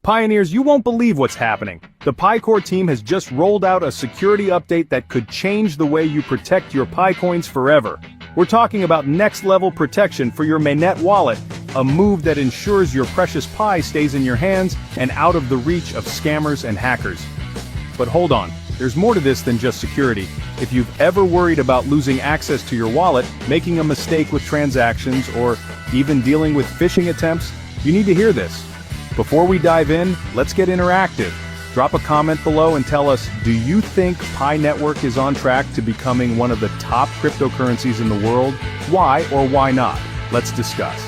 Pioneers, you won't believe what's happening. The Pi Core team has just rolled out a security update that could change the way you protect your Pi coins forever. We're talking about next-level protection for your Mainnet wallet, a move that ensures your precious Pi stays in your hands and out of the reach of scammers and hackers. But hold on, there's more to this than just security. If you've ever worried about losing access to your wallet, making a mistake with transactions, or even dealing with phishing attempts, you need to hear this. Before we dive in, let's get interactive. Drop a comment below and tell us, do you think Pi Network is on track to becoming one of the top cryptocurrencies in the world? Why or why not? Let's discuss.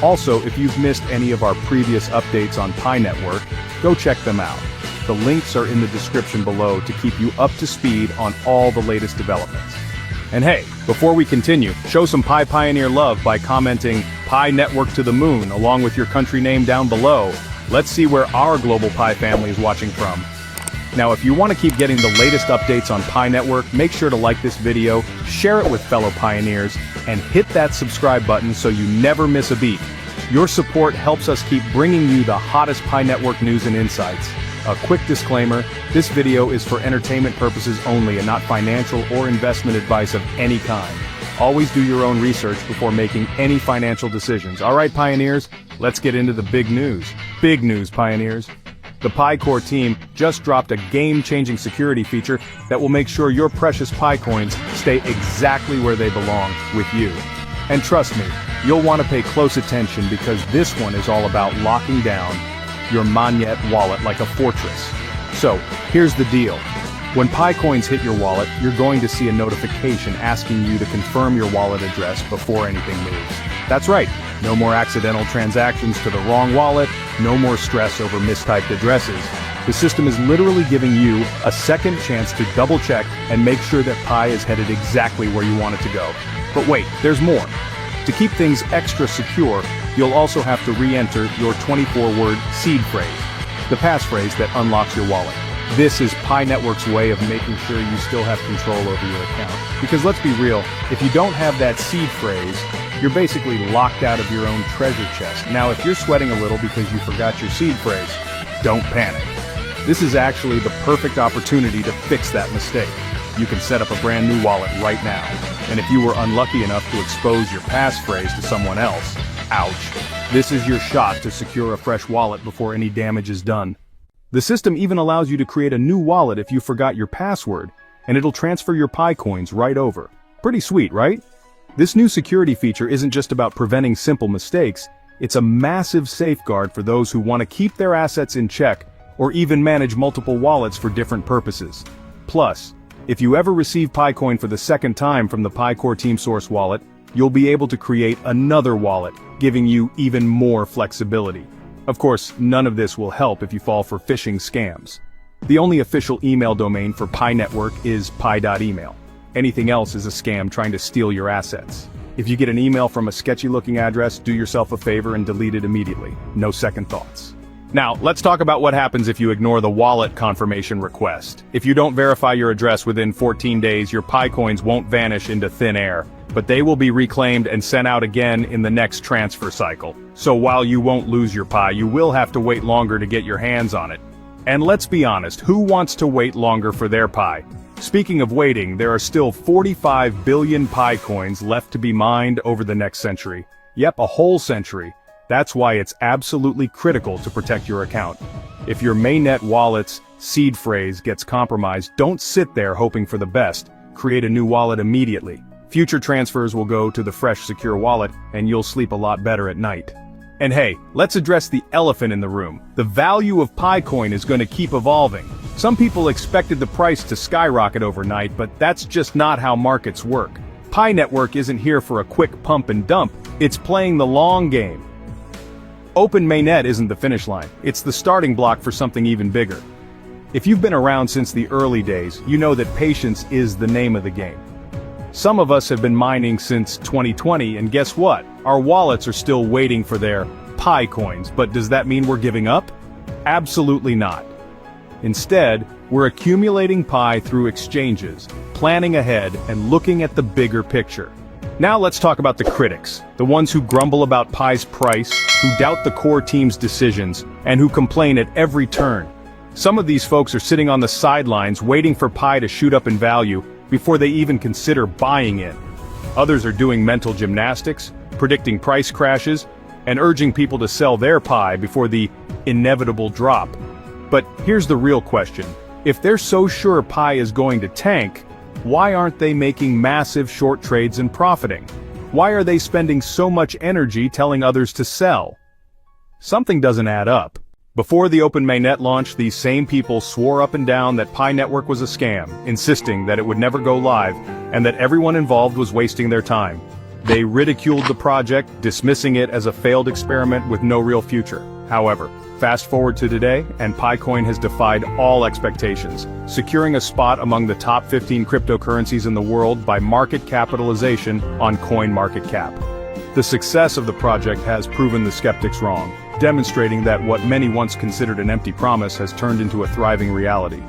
Also, if you've missed any of our previous updates on Pi Network, go check them out. The links are in the description below to keep you up to speed on all the latest developments. And hey, before we continue, show some Pi Pioneer love by commenting Pi Network to the moon along with your country name down below. Let's see where our global Pi family is watching from. Now, if you want to keep getting the latest updates on Pi Network, make sure to like this video, share it with fellow pioneers, and hit that subscribe button so you never miss a beat. Your support helps us keep bringing you the hottest Pi Network news and insights. A quick disclaimer, this video is for entertainment purposes only and not financial or investment advice of any kind. Always do your own research before making any financial decisions. Alright, Pioneers, let's get into the big news. Big news, Pioneers. The Pi Core team just dropped a game-changing security feature that will make sure your precious Pi coins stay exactly where they belong, with you. And trust me, you'll want to pay close attention because this one is all about locking down your Mainnet wallet like a fortress. So, here's the deal. When Pi coins hit your wallet, you're going to see a notification asking you to confirm your wallet address before anything moves. That's right, no more accidental transactions to the wrong wallet, no more stress over mistyped addresses. The system is literally giving you a second chance to double-check and make sure that Pi is headed exactly where you want it to go. But wait, there's more. To keep things extra secure, you'll also have to re-enter your 24-word seed phrase, the passphrase that unlocks your wallet. This is Pi Network's way of making sure you still have control over your account. Because let's be real, if you don't have that seed phrase, you're basically locked out of your own treasure chest. Now, if you're sweating a little because you forgot your seed phrase, don't panic. This is actually the perfect opportunity to fix that mistake. You can set up a brand new wallet right now. And if you were unlucky enough to expose your passphrase to someone else, ouch, this is your shot to secure a fresh wallet before any damage is done. The system even allows you to create a new wallet if you forgot your password, and it'll transfer your Pi coins right over. Pretty sweet, right? This new security feature isn't just about preventing simple mistakes, it's a massive safeguard for those who want to keep their assets in check, or even manage multiple wallets for different purposes. Plus, if you ever receive Pi coin for the second time from the Pi Core Team Source wallet, you'll be able to create another wallet, giving you even more flexibility. Of course, none of this will help if you fall for phishing scams. The only official email domain for Pi Network is pi.email. Anything else is a scam trying to steal your assets. If you get an email from a sketchy-looking address, do yourself a favor and delete it immediately. No second thoughts. Now, let's talk about what happens if you ignore the wallet confirmation request. If you don't verify your address within 14 days, your Pi coins won't vanish into thin air, but they will be reclaimed and sent out again in the next transfer cycle. So while you won't lose your Pi, you will have to wait longer to get your hands on it. And let's be honest, who wants to wait longer for their Pi? Speaking of waiting, there are still 45 billion Pi coins left to be mined over the next century. Yep, a whole century. That's why it's absolutely critical to protect your account. If your Mainnet wallet's seed phrase gets compromised, don't sit there hoping for the best. Create a new wallet immediately. Future transfers will go to the fresh, secure wallet, and you'll sleep a lot better at night. And hey, let's address the elephant in the room. The value of Pi coin is going to keep evolving. Some people expected the price to skyrocket overnight, but that's just not how markets work. Pi Network isn't here for a quick pump and dump. It's playing the long game. Open Mainnet isn't the finish line. It's the starting block for something even bigger. If you've been around since the early days, you know that patience is the name of the game. Some of us have been mining since 2020, and guess what? Our wallets are still waiting for their Pi coins, but does that mean we're giving up? Absolutely not. Instead, we're accumulating Pi through exchanges, planning ahead, and looking at the bigger picture. Now let's talk about the critics, the ones who grumble about Pi's price, who doubt the core team's decisions, and who complain at every turn. Some of these folks are sitting on the sidelines waiting for Pi to shoot up in value before they even consider buying it. Others are doing mental gymnastics, predicting price crashes, and urging people to sell their Pi before the inevitable drop. But here's the real question. If they're so sure Pi is going to tank, why aren't they making massive short trades and profiting? Why are they spending so much energy telling others to sell? Something doesn't add up. Before the open mainnet launch, these same people swore up and down that Pi Network was a scam, insisting that it would never go live, and that everyone involved was wasting their time. They ridiculed the project, dismissing it as a failed experiment with no real future. However, fast forward to today, and PiCoin has defied all expectations, securing a spot among the top 15 cryptocurrencies in the world by market capitalization on CoinMarketCap. The success of the project has proven the skeptics wrong, demonstrating that what many once considered an empty promise has turned into a thriving reality.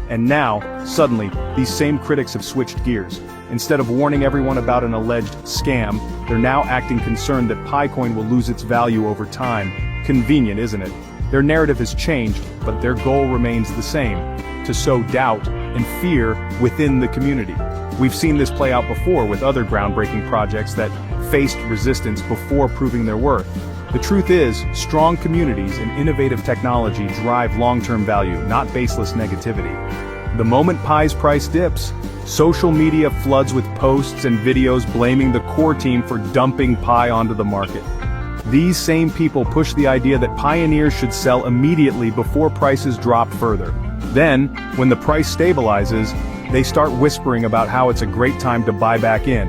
And now, suddenly, these same critics have switched gears. Instead of warning everyone about an alleged scam, they're now acting concerned that PiCoin will lose its value over time. Convenient, isn't it? Their narrative has changed, but their goal remains the same: to sow doubt and fear within the community. We've seen this play out before with other groundbreaking projects that faced resistance before proving their worth. The truth is, strong communities and innovative technology drive long-term value, not baseless negativity. The moment Pi's price dips, social media floods with posts and videos blaming the core team for dumping Pi onto the market. These same people push the idea that pioneers should sell immediately before prices drop further. Then, when the price stabilizes, they start whispering about how it's a great time to buy back in.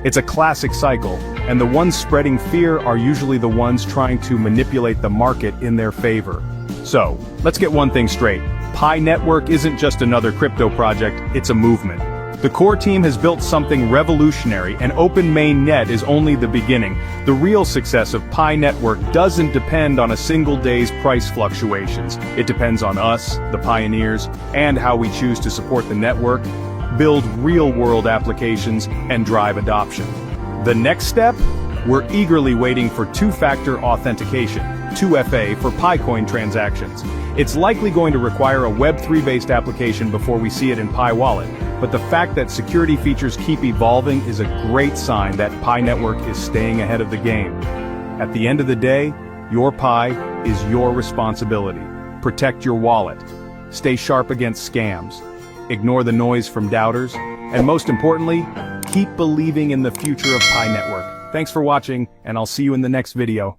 It's a classic cycle, and the ones spreading fear are usually the ones trying to manipulate the market in their favor. So, let's get one thing straight. Pi Network isn't just another crypto project, it's a movement. The core team has built something revolutionary, and open mainnet is only the beginning. The real success of Pi Network doesn't depend on a single day's price fluctuations. It depends on us, the pioneers, and how we choose to support the network, build real-world applications, and drive adoption. The next step? We're eagerly waiting for two-factor authentication, 2FA, for PiCoin transactions. It's likely going to require a Web3-based application before we see it in Pi Wallet, but the fact that security features keep evolving is a great sign that Pi Network is staying ahead of the game. At the end of the day, your Pi is your responsibility. Protect your wallet. Stay sharp against scams. Ignore the noise from doubters. And most importantly, keep believing in the future of Pi Network. Thanks for watching, and I'll see you in the next video.